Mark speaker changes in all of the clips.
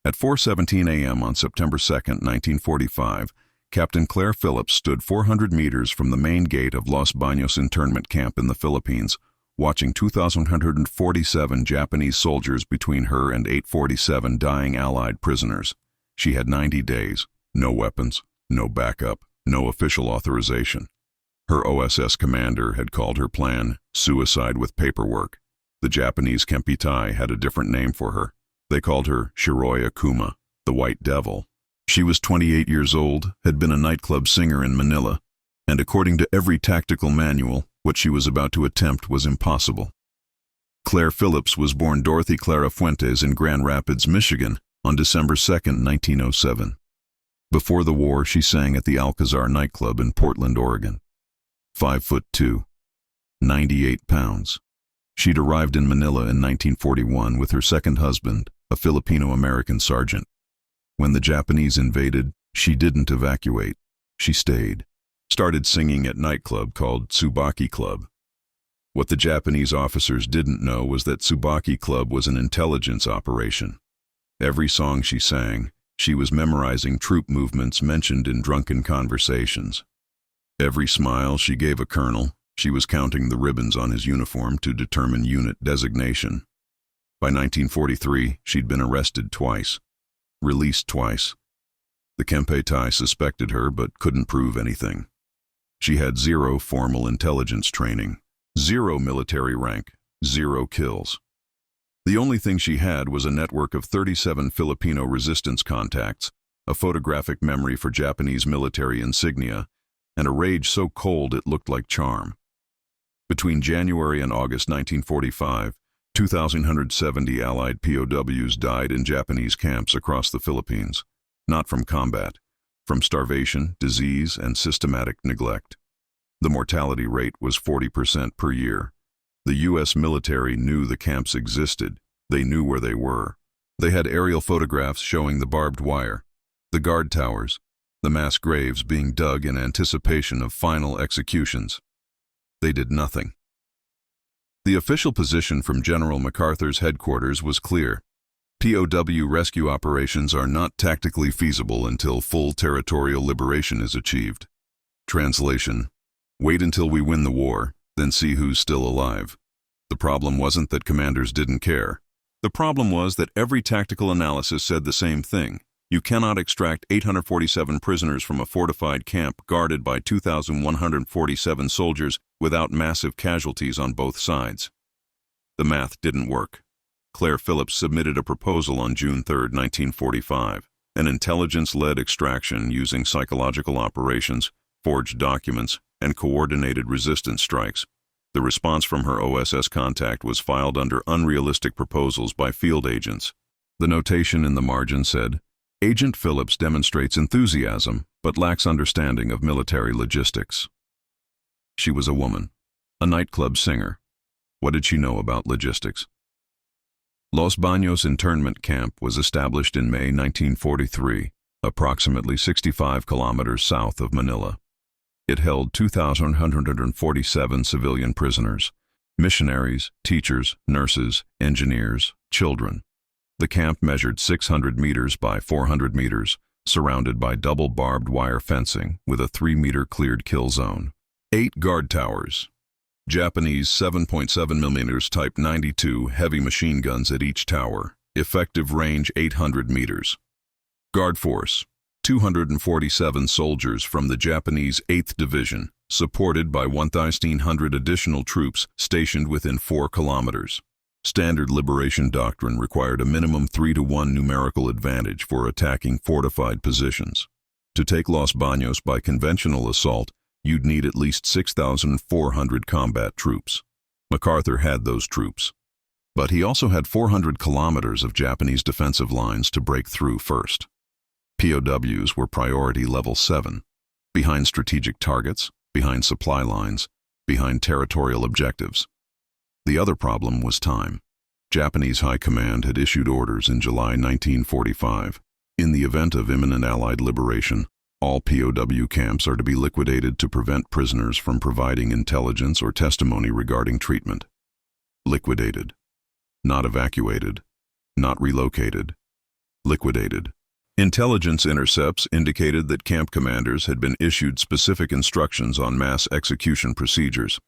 Speaker 1: At 4:17 a.m. on September 2, 1945, Captain Claire Phillips stood 400 meters from the main gate of Los Baños internment camp in the Philippines, watching 2,147 Japanese soldiers between her and 847 dying Allied prisoners. She had 90 days, no weapons, no backup, no official authorization. Her OSS commander had called her plan suicide with paperwork. The Japanese Kempeitai had a different name for her. They called her Shiroi Akuma, the White Devil. She was 28 years old, had been a nightclub singer in Manila, and according to every tactical manual, what she was about to attempt was impossible. Claire Phillips was born Dorothy Clara Fuentes in Grand Rapids, Michigan, on December 2, 1907. Before the war, she sang at the Alcazar nightclub in Portland, Oregon. 5'2", 98 pounds. She'd arrived in Manila in 1941 with her second husband, a Filipino-American sergeant. When the Japanese invaded, she didn't evacuate. She stayed. Started singing at nightclub called Tsubaki Club. What the Japanese officers didn't know was that Tsubaki Club was an intelligence operation. Every song she sang, she was memorizing troop movements mentioned in drunken conversations. Every smile she gave a colonel, she was counting the ribbons on his uniform to determine unit designation. By 1943, she'd been arrested twice, released twice. The Kempeitai suspected her but couldn't prove anything. She had 0 formal intelligence training, 0 military rank, 0 kills. The only thing she had was a network of 37 Filipino resistance contacts, a photographic memory for Japanese military insignia, and a rage so cold it looked like charm. Between January and August 1945, 2,170 Allied POWs died in Japanese camps across the Philippines, not from combat, from starvation, disease, and systematic neglect. The mortality rate was 40% per year. The U.S. military knew the camps existed. They knew where they were. They had aerial photographs showing the barbed wire, the guard towers, the mass graves being dug in anticipation of final executions. They did nothing. The official position from General MacArthur's headquarters was clear. POW rescue operations are not tactically feasible until full territorial liberation is achieved. Translation: wait until we win the war, then see who's still alive. The problem wasn't that commanders didn't care. The problem was that every tactical analysis said the same thing. You cannot extract 847 prisoners from a fortified camp guarded by 2,147 soldiers without massive casualties on both sides. The math didn't work. Claire Phillips submitted a proposal on June 3, 1945, an intelligence-led extraction using psychological operations, forged documents, and coordinated resistance strikes. The response from her OSS contact was filed under unrealistic proposals by field agents. The notation in the margin said, "Agent Phillips demonstrates enthusiasm, but lacks understanding of military logistics." She was a woman, a nightclub singer. What did she know about logistics? Los Baños internment camp was established in May 1943, approximately 65 kilometers south of Manila. It held 2,147 civilian prisoners, missionaries, teachers, nurses, engineers, children. The camp measured 600 meters by 400 meters, surrounded by double barbed wire fencing with a 3-meter cleared kill zone. 8 guard towers. Japanese 7.7mm Type 92 heavy machine guns at each tower, effective range 800 meters. Guard force, 247 soldiers from the Japanese 8th Division, supported by 1,300 additional troops stationed within 4 kilometers. Standard liberation doctrine required a minimum 3-to-1 numerical advantage for attacking fortified positions. To take Los Baños by conventional assault, you'd need at least 6,400 combat troops. MacArthur had those troops. But he also had 400 kilometers of Japanese defensive lines to break through first. POWs were priority level 7, behind strategic targets, behind supply lines, behind territorial objectives. The other problem was time. Japanese High Command had issued orders in July 1945. In the event of imminent Allied liberation, all POW camps are to be liquidated to prevent prisoners from providing intelligence or testimony regarding treatment. Liquidated. Not evacuated. Not relocated. Liquidated. Intelligence intercepts indicated that camp commanders had been issued specific instructions on mass execution procedures.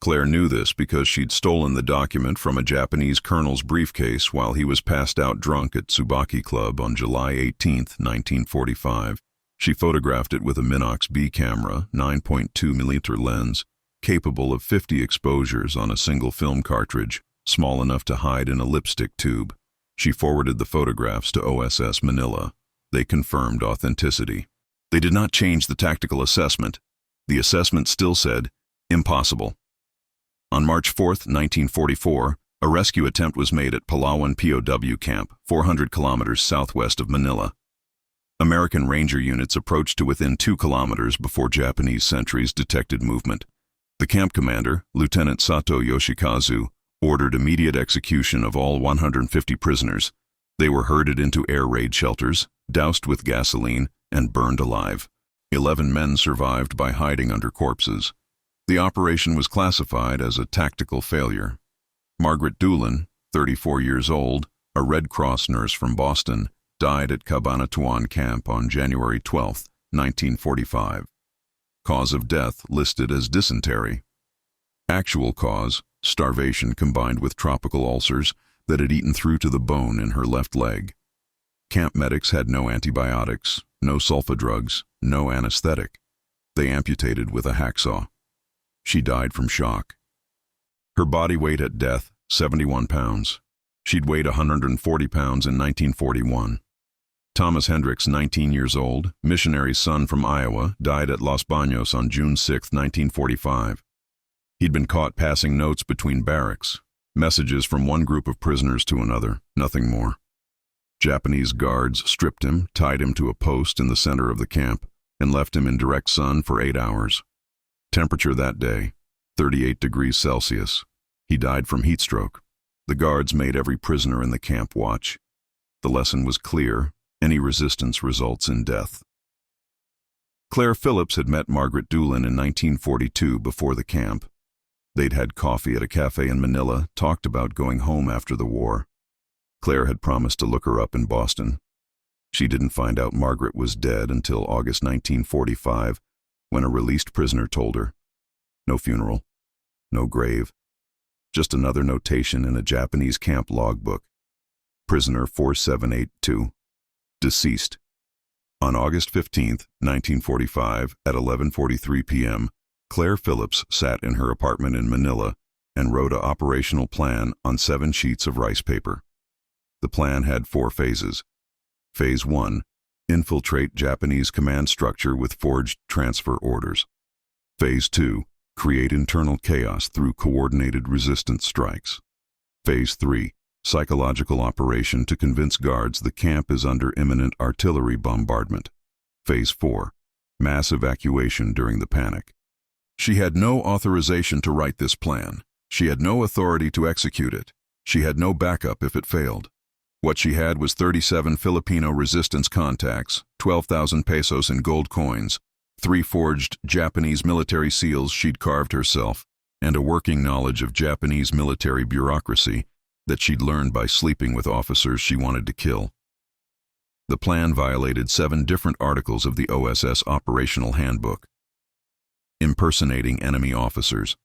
Speaker 1: Claire knew this because she'd stolen the document from a Japanese colonel's briefcase while he was passed out drunk at Tsubaki Club on July 18, 1945. She photographed it with a Minox B camera, 9.2mm lens, capable of 50 exposures on a single film cartridge, small enough to hide in a lipstick tube. She forwarded the photographs to OSS Manila. They confirmed authenticity. They did not change the tactical assessment. The assessment still said, impossible. On March 4, 1944, a rescue attempt was made at Palawan POW camp, 400 kilometers southwest of Manila. American Ranger units approached to within 2 kilometers before Japanese sentries detected movement. The camp commander, Lieutenant Sato Yoshikazu, ordered immediate execution of all 150 prisoners. They were herded into air raid shelters, doused with gasoline, and burned alive. 11 men survived by hiding under corpses. The operation was classified as a tactical failure. Margaret Doolin, 34 years old, a Red Cross nurse from Boston, died at Cabanatuan Camp on January 12, 1945. Cause of death listed as dysentery. Actual cause, starvation combined with tropical ulcers that had eaten through to the bone in her left leg. Camp medics had no antibiotics, no sulfa drugs, no anesthetic. They amputated with a hacksaw. She died from shock. Her body weight at death, 71 pounds. She'd weighed 140 pounds in 1941. Thomas Hendricks, 19 years old, missionary son from Iowa, died at Los Baños on June 6, 1945. He'd been caught passing notes between barracks, messages from one group of prisoners to another, nothing more. Japanese guards stripped him, tied him to a post in the center of the camp, and left him in direct sun for 8 hours. Temperature that day, 38 degrees Celsius. He died from heat stroke. The guards made every prisoner in the camp watch. The lesson was clear: any resistance results in death. Claire Phillips had met Margaret Doolin in 1942 before the camp. They'd had coffee at a cafe in Manila, talked about going home after the war. Claire had promised to look her up in Boston. She didn't find out Margaret was dead until August 1945, when a released prisoner told her. No funeral, no grave, just another notation in a Japanese camp logbook. Prisoner 4782, deceased. On August 15, 1945, at 11:43 p.m., Claire Phillips sat in her apartment in Manila and wrote an operational plan on 7 sheets of rice paper. The plan had 4 phases. Phase 1, infiltrate Japanese command structure with forged transfer orders. Phase 2, create internal chaos through coordinated resistance strikes. Phase 3, psychological operation to convince guards the camp is under imminent artillery bombardment. Phase 4, mass evacuation during the panic. She had no authorization to write this plan. She had no authority to execute it. She had no backup if it failed. What she had was 37 Filipino resistance contacts, 12,000 pesos in gold coins, 3 forged Japanese military seals she'd carved herself, and a working knowledge of Japanese military bureaucracy that she'd learned by sleeping with officers she wanted to kill. The plan violated 7 different articles of the OSS Operational Handbook. Impersonating enemy officers,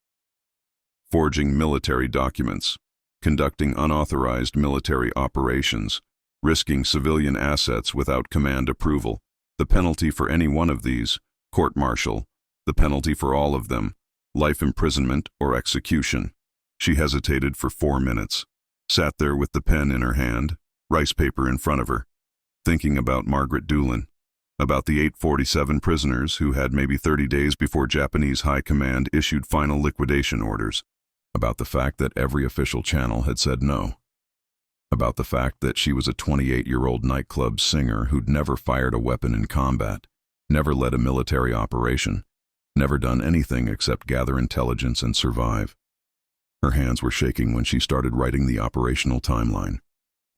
Speaker 1: forging military documents, conducting unauthorized military operations, risking civilian assets without command approval. The penalty for any one of these, court-martial. The penalty for all of them, life imprisonment or execution. She hesitated for 4 minutes, sat there with the pen in her hand, rice paper in front of her, thinking about Margaret Doolin, about the 847 prisoners who had maybe 30 days before Japanese High Command issued final liquidation orders, about the fact that every official channel had said no, about the fact that she was a 28-year-old nightclub singer who'd never fired a weapon in combat, never led a military operation, never done anything except gather intelligence and survive. Her hands were shaking when she started writing the operational timeline.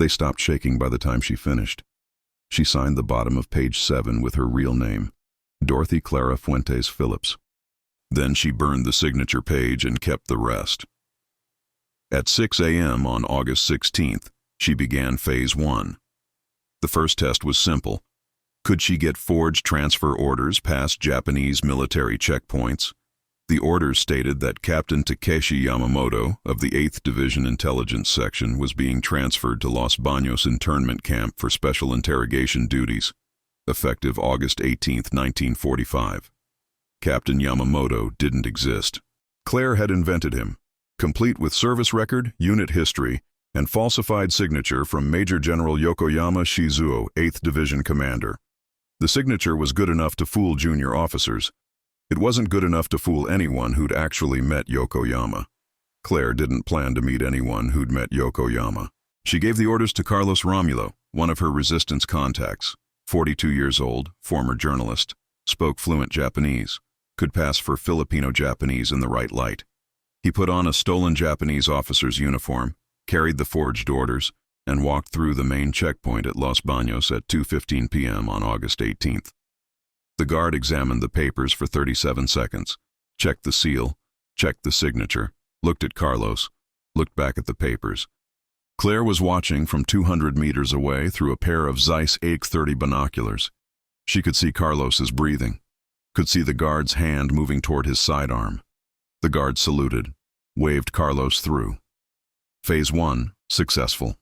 Speaker 1: They stopped shaking by the time she finished. She signed the bottom of page 7 with her real name, Dorothy Clara Fuentes Phillips. Then she burned the signature page and kept the rest. At 6 a.m. on August 16th, she began Phase 1. The first test was simple. Could she get forged transfer orders past Japanese military checkpoints? The orders stated that Captain Takeshi Yamamoto of the 8th Division Intelligence Section was being transferred to Los Baños internment camp for special interrogation duties, effective August 18, 1945. Captain Yamamoto didn't exist. Claire had invented him, complete with service record, unit history, and falsified signature from Major General Yokoyama Shizuo, 8th Division Commander. The signature was good enough to fool junior officers. It wasn't good enough to fool anyone who'd actually met Yokoyama. Claire didn't plan to meet anyone who'd met Yokoyama. She gave the orders to Carlos Romulo, one of her resistance contacts, 42 years old, former journalist, spoke fluent Japanese, could pass for Filipino-Japanese in the right light. He put on a stolen Japanese officer's uniform, carried the forged orders, and walked through the main checkpoint at Los Baños at 2:15 p.m. on August 18th. The guard examined the papers for 37 seconds, checked the seal, checked the signature, looked at Carlos, looked back at the papers. Claire was watching from 200 meters away through a pair of Zeiss AIC-30 binoculars. She could see Carlos's breathing, could see the guard's hand moving toward his sidearm. The guard saluted, waved Carlos through. Phase 1, successful.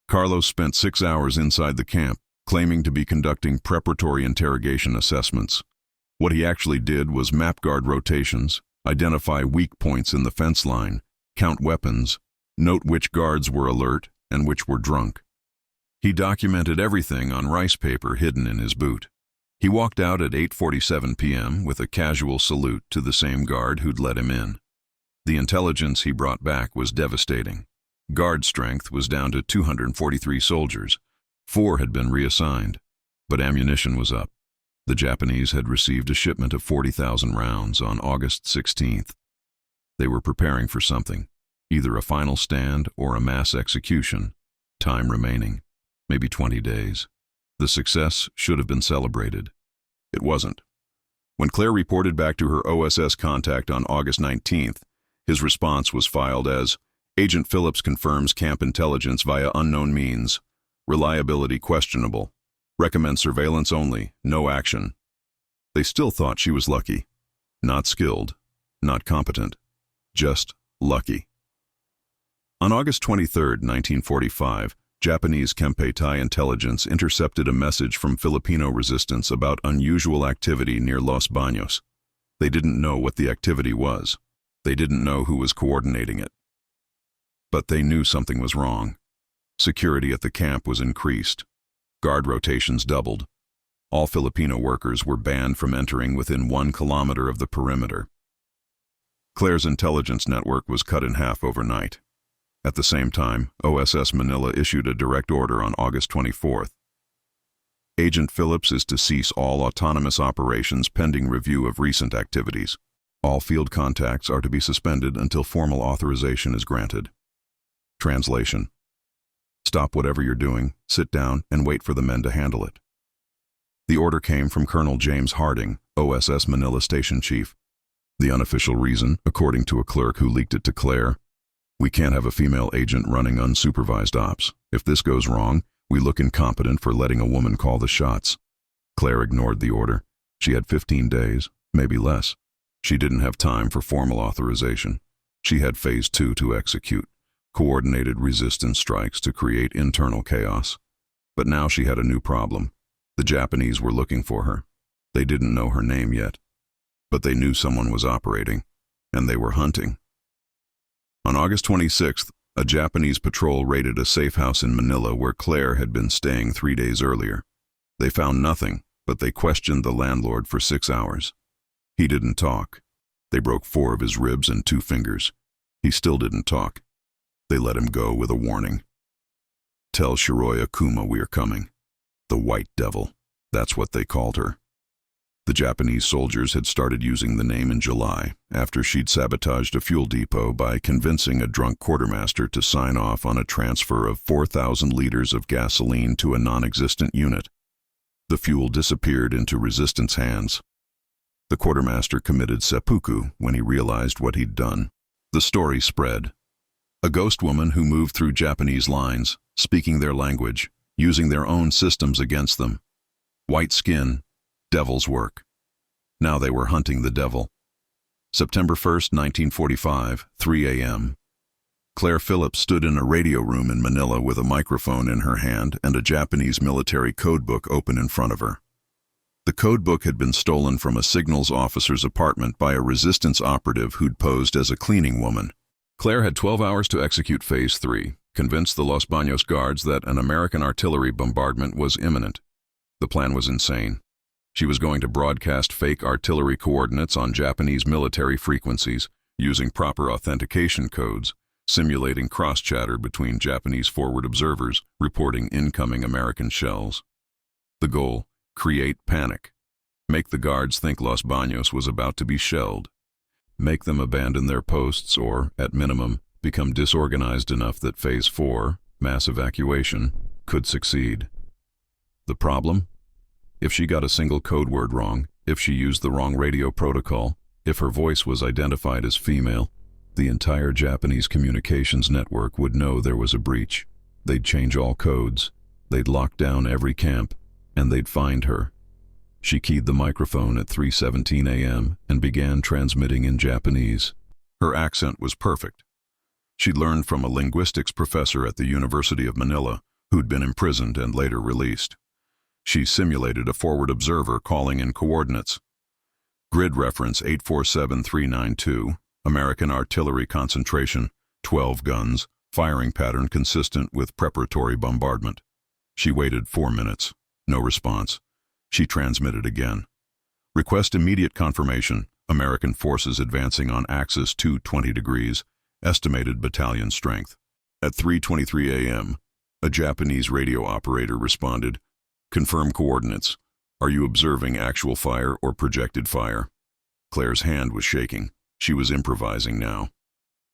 Speaker 1: Carlos spent 6 hours inside the camp, claiming to be conducting preparatory interrogation assessments. What he actually did was map guard rotations, identify weak points in the fence line, count weapons, note which guards were alert and which were drunk. He documented everything on rice paper hidden in his boot. He walked out at 8:47 p.m. with a casual salute to the same guard who'd let him in. The intelligence he brought back was devastating. Guard strength was down to 243 soldiers. 4 had been reassigned, but ammunition was up. The Japanese had received a shipment of 40,000 rounds on August 16th. They were preparing for something, either a final stand or a mass execution. Time remaining, maybe 20 days. The success should have been celebrated. It wasn't. When Claire reported back to her OSS contact on August 19th, his response was filed as, Agent Phillips confirms camp intelligence via unknown means. Reliability questionable. Recommend surveillance only, no action. They still thought she was lucky. Not skilled, not competent, just lucky. On August 23, 1945, Japanese Kempeitai intelligence intercepted a message from Filipino resistance about unusual activity near Los Baños. They didn't know what the activity was. They didn't know who was coordinating it. But they knew something was wrong. Security at the camp was increased. Guard rotations doubled. All Filipino workers were banned from entering within 1 kilometer of the perimeter. Claire's intelligence network was cut in half overnight. At the same time, OSS Manila issued a direct order on August 24th. Agent Phillips is to cease all autonomous operations pending review of recent activities. All field contacts are to be suspended until formal authorization is granted. Translation: stop whatever you're doing, sit down, and wait for the men to handle it. The order came from Colonel James Harding, OSS Manila Station Chief. The unofficial reason, according to a clerk who leaked it to Claire: we can't have a female agent running unsupervised ops. If this goes wrong, we look incompetent for letting a woman call the shots. Claire ignored the order. She had 15 days, maybe less. She didn't have time for formal authorization. She had Phase 2 to execute. Coordinated resistance strikes to create internal chaos. But now she had a new problem. The Japanese were looking for her. They didn't know her name yet. But they knew someone was operating, and they were hunting. On August 26th, a Japanese patrol raided a safe house in Manila where Claire had been staying 3 days earlier. They found nothing, but they questioned the landlord for 6 hours. He didn't talk. They broke 4 of his ribs and 2 fingers. He still didn't talk. They let him go with a warning. Tell Shiroya Kuma we're coming. The White Devil. That's what they called her. The Japanese soldiers had started using the name in July, after she'd sabotaged a fuel depot by convincing a drunk quartermaster to sign off on a transfer of 4,000 liters of gasoline to a non-existent unit. The fuel disappeared into resistance hands. The quartermaster committed seppuku when he realized what he'd done. The story spread. A ghost woman who moved through Japanese lines, speaking their language, using their own systems against them. White skin, devil's work. Now they were hunting the devil. September 1st, 1945, 3 a.m. Claire Phillips stood in a radio room in Manila with a microphone in her hand and a Japanese military codebook open in front of her. The codebook had been stolen from a signals officer's apartment by a resistance operative who'd posed as a cleaning woman. Claire had 12 hours to execute Phase 3, convince the Los Baños guards that an American artillery bombardment was imminent. The plan was insane. She was going to broadcast fake artillery coordinates on Japanese military frequencies, using proper authentication codes, simulating cross-chatter between Japanese forward observers reporting incoming American shells. The goal: create panic. Make the guards think Los Baños was about to be shelled. Make them abandon their posts or, at minimum, become disorganized enough that Phase 4, mass evacuation, could succeed. The problem? If she got a single code word wrong, if she used the wrong radio protocol, if her voice was identified as female, the entire Japanese communications network would know there was a breach. They'd change all codes, they'd lock down every camp, and they'd find her. She keyed the microphone at 3:17 a.m. and began transmitting in Japanese. Her accent was perfect. She'd learned from a linguistics professor at the University of Manila, who'd been imprisoned and later released. She simulated a forward observer calling in coordinates. Grid reference 847392, American artillery concentration, 12 guns, firing pattern consistent with preparatory bombardment. She waited 4 minutes. No response. She transmitted again. Request immediate confirmation. American forces advancing on axis 220 degrees. Estimated battalion strength. At 3:23 a.m., a Japanese radio operator responded, "Confirm coordinates. Are you observing actual fire or projected fire?" Claire's hand was shaking. She was improvising now.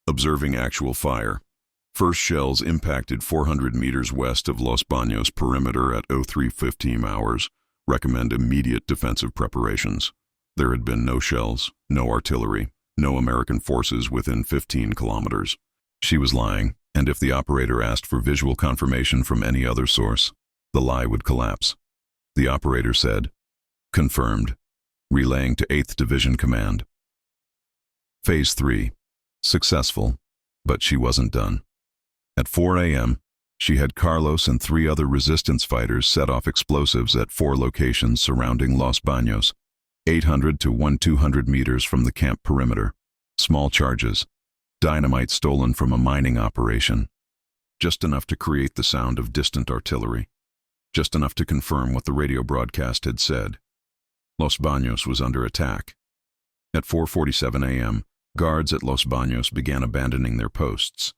Speaker 1: Observing actual fire. First shells impacted 400 meters west of Los Baños perimeter at 03:15 hours. Recommend immediate defensive preparations. There had been no shells, no artillery, no American forces within 15 kilometers. She was lying, and if the operator asked for visual confirmation from any other source, the lie would collapse. The operator said, "Confirmed," relaying to 8th Division Command. Phase 3. Successful, but she wasn't done. At 4 a.m., she had Carlos and 3 other resistance fighters set off explosives at 4 locations surrounding Los Baños, 800 to 1,200 meters from the camp perimeter. Small charges. Dynamite stolen from a mining operation. Just enough to create the sound of distant artillery. Just enough to confirm what the radio broadcast had said. Los Baños was under attack. At 4:47 a.m., guards at Los Baños began abandoning their posts.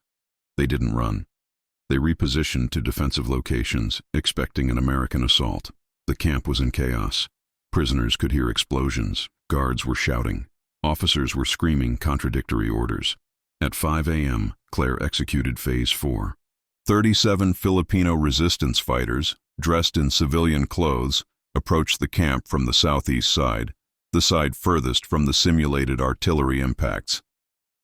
Speaker 1: They didn't run. They repositioned to defensive locations, expecting an American assault. The camp was in chaos. Prisoners could hear explosions. Guards were shouting. Officers were screaming contradictory orders. At 5 a.m., Claire executed Phase 4. 37 Filipino resistance fighters, dressed in civilian clothes, approached the camp from the southeast side, the side furthest from the simulated artillery impacts.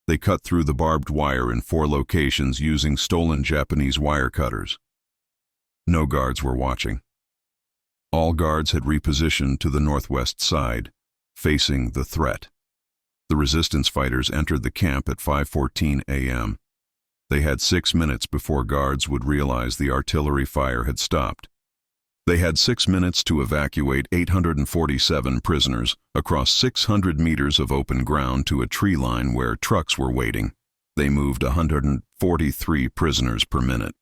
Speaker 1: They cut through the barbed wire in 4 locations using stolen Japanese wire cutters. No guards were watching. All guards had repositioned to the northwest side, facing the threat. The resistance fighters entered the camp at 5:14 a.m. They had 6 minutes before guards would realize the artillery fire had stopped. They had 6 minutes to evacuate 847 prisoners across 600 meters of open ground to a tree line where trucks were waiting. They moved 143 prisoners per minute.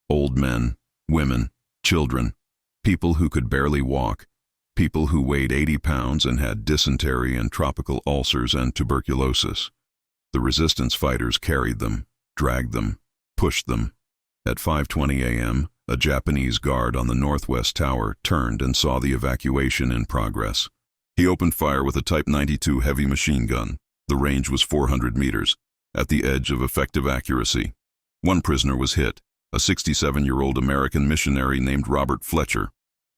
Speaker 1: Old men, women, children, people who could barely walk, people who weighed 80 pounds and had dysentery and tropical ulcers and tuberculosis. The resistance fighters carried them, dragged them, pushed them. At 5:20 a.m., a Japanese guard on the northwest tower turned and saw the evacuation in progress. He opened fire with a Type 92 heavy machine gun. The range was 400 meters, at the edge of effective accuracy. One prisoner was hit, a 67-year-old American missionary named Robert Fletcher.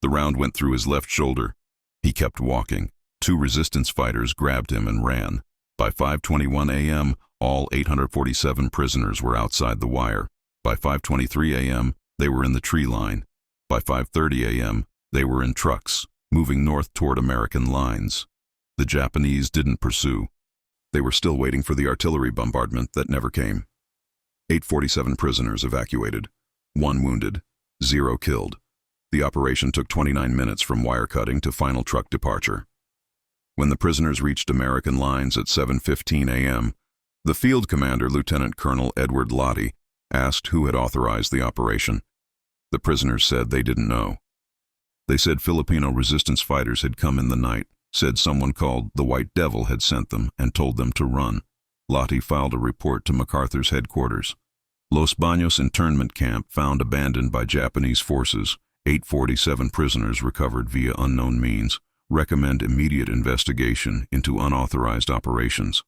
Speaker 1: The round went through his left shoulder. He kept walking. 2 resistance fighters grabbed him and ran. By 5:21 a.m., all 847 prisoners were outside the wire. By 5:23 a.m., they were in the tree line. By 5:30 a.m., they were in trucks, moving north toward American lines. The Japanese didn't pursue. They were still waiting for the artillery bombardment that never came. 847 prisoners evacuated, 1 wounded, 0 killed. The operation took 29 minutes from wire cutting to final truck departure. When the prisoners reached American lines at 7:15 a.m., the field commander, Lieutenant Colonel Edward Lottie, asked who had authorized the operation. The prisoners said they didn't know. They said Filipino resistance fighters had come in the night, said someone called the White Devil had sent them and told them to run. Lottie filed a report to MacArthur's headquarters. Los Baños internment camp found abandoned by Japanese forces. 847 prisoners recovered via unknown means. Recommend immediate investigation into unauthorized operations.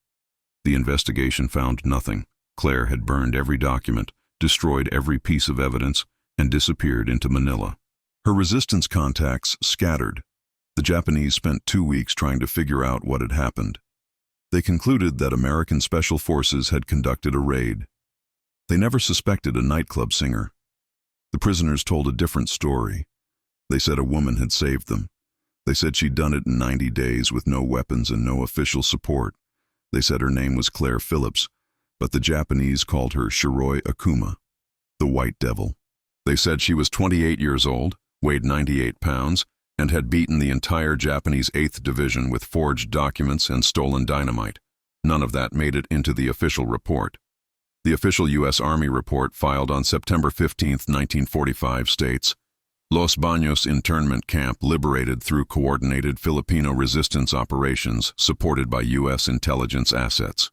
Speaker 1: The investigation found nothing. Claire had burned every document, destroyed every piece of evidence, and disappeared into Manila. Her resistance contacts scattered. The Japanese spent 2 weeks trying to figure out what had happened. They concluded that American Special Forces had conducted a raid. They never suspected a nightclub singer. The prisoners told a different story. They said a woman had saved them. They said she'd done it in 90 days with no weapons and no official support. They said her name was Claire Phillips, but the Japanese called her Shiroi Akuma, the White Devil. They said she was 28 years old, weighed 98 pounds, and had beaten the entire Japanese 8th Division with forged documents and stolen dynamite. None of that made it into the official report. The official U.S. Army report filed on September 15, 1945 states, Los Baños internment camp liberated through coordinated Filipino resistance operations supported by U.S. intelligence assets.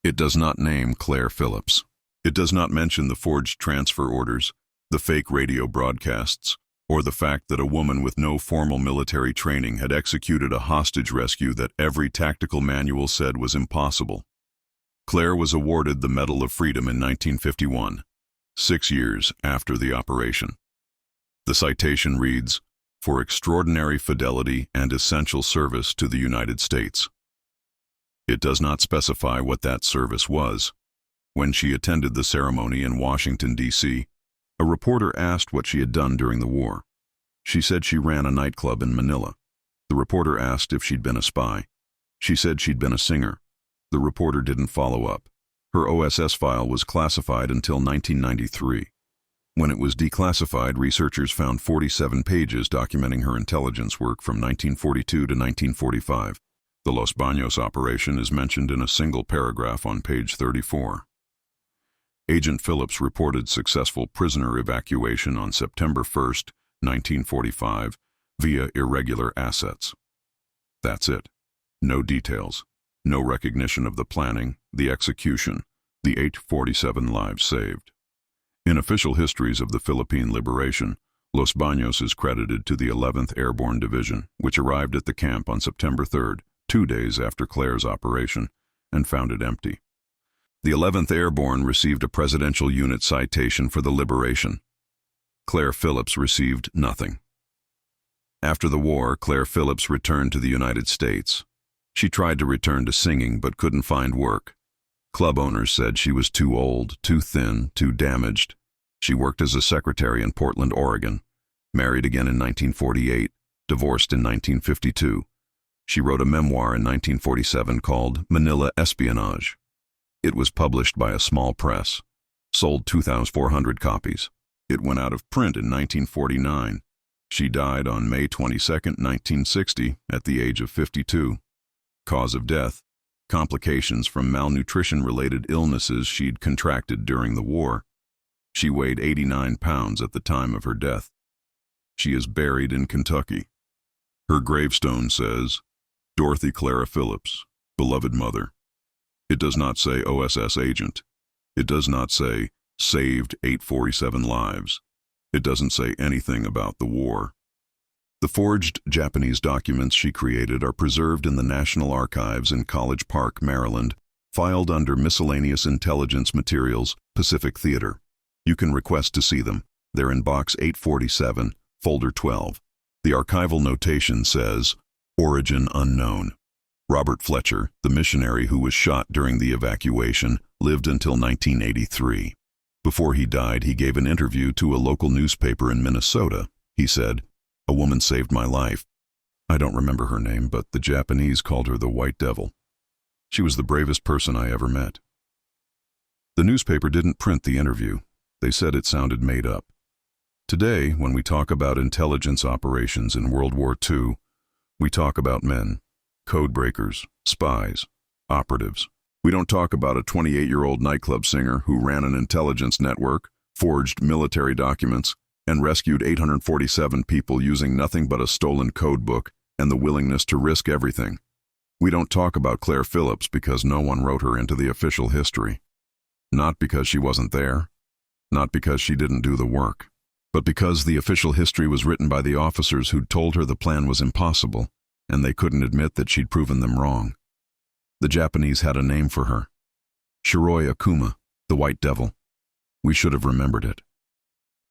Speaker 1: It does not name Claire Phillips. It does not mention the forged transfer orders, the fake radio broadcasts, or the fact that a woman with no formal military training had executed a hostage rescue that every tactical manual said was impossible. Claire was awarded the Medal of Freedom in 1951, 6 years after the operation. The citation reads, "For extraordinary fidelity and essential service to the United States." It does not specify what that service was. When she attended the ceremony in Washington, D.C., a reporter asked what she had done during the war. She said she ran a nightclub in Manila. The reporter asked if she'd been a spy. She said she'd been a singer. The reporter didn't follow up. Her OSS file was classified until 1993. When it was declassified, researchers found 47 pages documenting her intelligence work from 1942 to 1945. The Los Baños operation is mentioned in a single paragraph on page 34. Agent Phillips reported successful prisoner evacuation on September 1, 1945, via irregular assets. That's it. No details. No recognition of the planning, the execution, the 847 lives saved. In official histories of the Philippine liberation, Los Baños is credited to the 11th Airborne Division, which arrived at the camp on September 3rd, 2 days after Claire's operation, and found it empty. The 11th Airborne received a Presidential Unit citation for the liberation. Claire Phillips received nothing. After the war, Claire Phillips returned to the United States. She tried to return to singing but couldn't find work. Club owners said she was too old, too thin, too damaged. She worked as a secretary in Portland, Oregon, married again in 1948, divorced in 1952. She wrote a memoir in 1947 called Manila Espionage. It was published by a small press, sold 2,400 copies. It went out of print in 1949. She died on May 22, 1960, at the age of 52. Cause of death: complications from malnutrition-related illnesses she'd contracted during the war. She weighed 89 pounds at the time of her death. She is buried in Kentucky. Her gravestone says, Dorothy Clara Phillips, beloved mother. It does not say OSS agent. It does not say saved 847 lives. It doesn't say anything about the war. The forged Japanese documents she created are preserved in the National Archives in College Park, Maryland, filed under Miscellaneous Intelligence Materials, Pacific Theater. You can request to see them. They're in Box 847, Folder 12. The archival notation says, Origin unknown. Robert Fletcher, the missionary who was shot during the evacuation, lived until 1983. Before he died, he gave an interview to a local newspaper in Minnesota. He said, "A woman saved my life. I don't remember her name, but the Japanese called her the White Devil. She was the bravest person I ever met." The newspaper didn't print the interview. They said it sounded made up. Today, when we talk about intelligence operations in World War II, we talk about men, code breakers, spies, operatives. We don't talk about a 28-year-old nightclub singer who ran an intelligence network, forged military documents, and rescued 847 people using nothing but a stolen code book and the willingness to risk everything. We don't talk about Claire Phillips because no one wrote her into the official history. Not because she wasn't there, not because she didn't do the work, but because the official history was written by the officers who'd told her the plan was impossible, and they couldn't admit that she'd proven them wrong. The Japanese had a name for her. Shiroi Akuma, the White Devil. We should have remembered it.